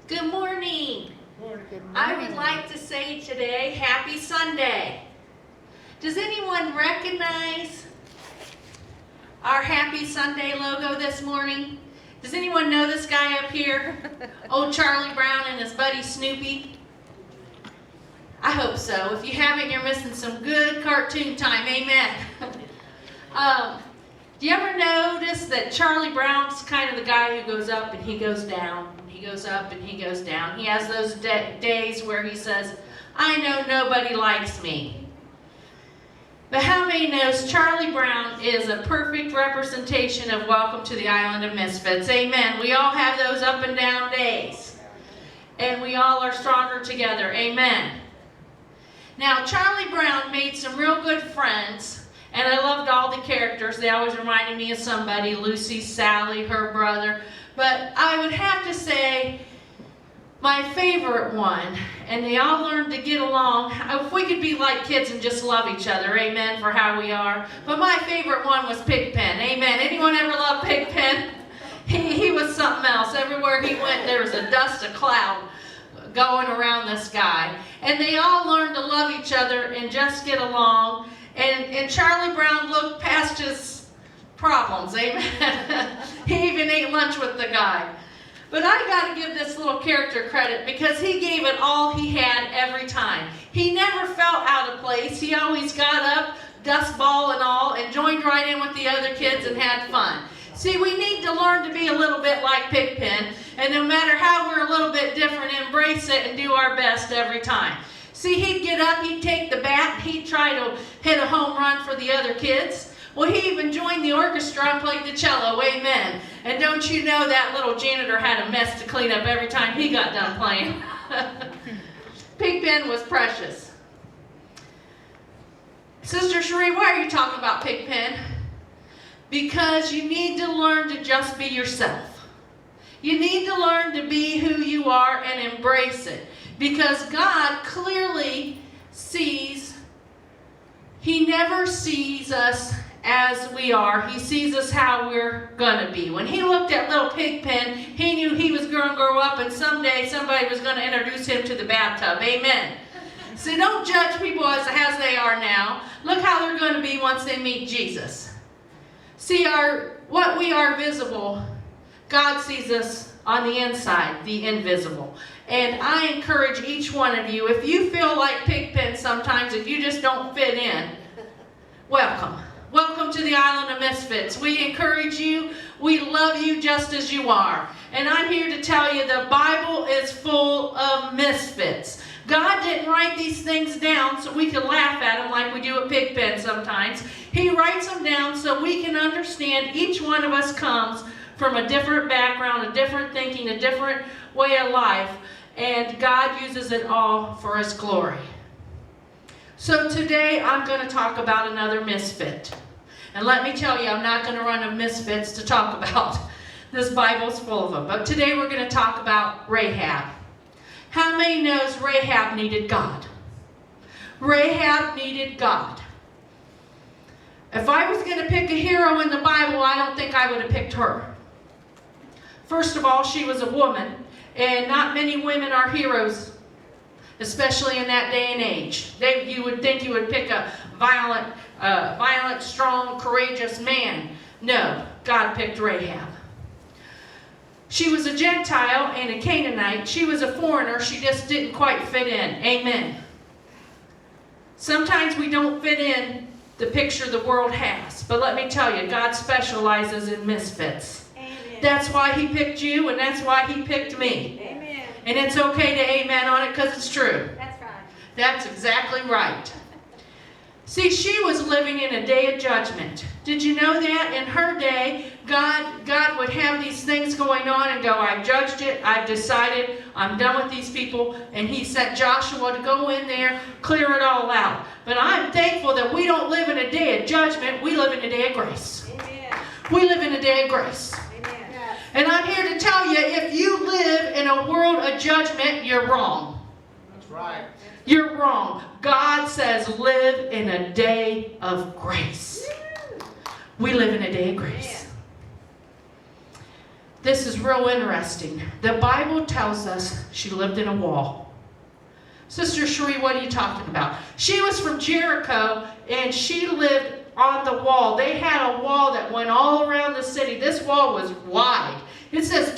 Good morning. Good morning. I would like to say today, Happy Sunday. Does anyone recognize our Happy Sunday logo this morning? Does anyone know this guy up here? Old Charlie Brown and his buddy Snoopy? I hope so. If you haven't, you're missing some good cartoon time. Amen. Do you ever notice that Charlie Brown's kind of the guy who goes up and he goes down? He goes up and he goes down. He has those days where he says, I know nobody likes me. But how many knows Charlie Brown is a perfect representation of Welcome to the Island of Misfits? Amen. We all have those up and down days. And we all are stronger together. Amen. Now, Charlie Brown made some real good friends. And I loved all the characters. They always reminded me of somebody. Lucy, Sally, her brother. But I would have to say my favorite one, and they all learned to get along. If we could be like kids and just love each other, amen, for how we are. But my favorite one was Pigpen, amen. Anyone ever love Pigpen? He was something else. Everywhere he went, there was a dust, a cloud going around this guy. And they all learned to love each other and just get along. And Charlie Brown looked past his problems, amen. He even ate lunch with the guy. But I got to give this little character credit because he gave it all he had every time. He never felt out of place. He always got up, dust ball and all, and joined right in with the other kids and had fun. See, we need to learn to be a little bit like Pigpen, and no matter how we're a little bit different, embrace it and do our best every time. See, he'd get up, he'd take the bat, he'd try to hit a home run for the other kids. Well, he even joined the orchestra and played the cello, amen. And don't you know that little janitor had a mess to clean up every time he got done playing. Pigpen was precious. Sister Cherie, why are you talking about Pigpen? Because you need to learn to just be yourself. You need to learn to be who you are and embrace it. Because God clearly sees, He never sees us as we are. He sees us how we're going to be. When He looked at little Pigpen, He knew he was going to grow up and someday somebody was going to introduce him to the bathtub. Amen. So don't judge people as they are now. Look how they're going to be once they meet Jesus. See, what we are visible, God sees us on the inside, the invisible. And I encourage each one of you, if you feel like Pigpen sometimes, if you just don't fit in, welcome. Welcome to the Island of Misfits. We encourage you. We love you just as you are. And I'm here to tell you the Bible is full of misfits. God didn't write these things down so we could laugh at them like we do at Pigpen sometimes. He writes them down so we can understand each one of us comes from a different background, a different thinking, a different way of life. And God uses it all for His glory. So today I'm going to talk about another misfit. And let me tell you, I'm not going to run of misfits to talk about. This Bible's full of them. But today we're going to talk about Rahab. How many knows Rahab needed God? Rahab needed God. If I was going to pick a hero in the Bible, I don't think I would have picked her. First of all, she was a woman. And not many women are heroes, especially in that day and age. You would think you would pick a violent, strong, courageous man. No, God picked Rahab. She was a Gentile and a Canaanite. She was a foreigner. She just didn't quite fit in. Amen. Sometimes we don't fit in the picture the world has. But let me tell you, God specializes in misfits. That's why He picked you, and that's why He picked me. Amen. And it's okay to amen on it because it's true. That's right. That's exactly right. See, she was living in a day of judgment. Did you know that? In her day, God would have these things going on and go, I've judged it, I've decided, I'm done with these people. And He sent Joshua to go in there, clear it all out. But I'm thankful that we don't live in a day of judgment, we live in a day of grace. Amen. We live in a day of grace. And I'm here to tell you, if you live in a world of judgment, you're wrong. That's right. You're wrong. God says live in a day of grace. We live in a day of grace. this is real interesting. The Bible tells us she lived in a wall. Sister Cherie, what are you talking about? She was from Jericho, and she lived on the wall. They had a wall that went all around the city. This wall was wide. It says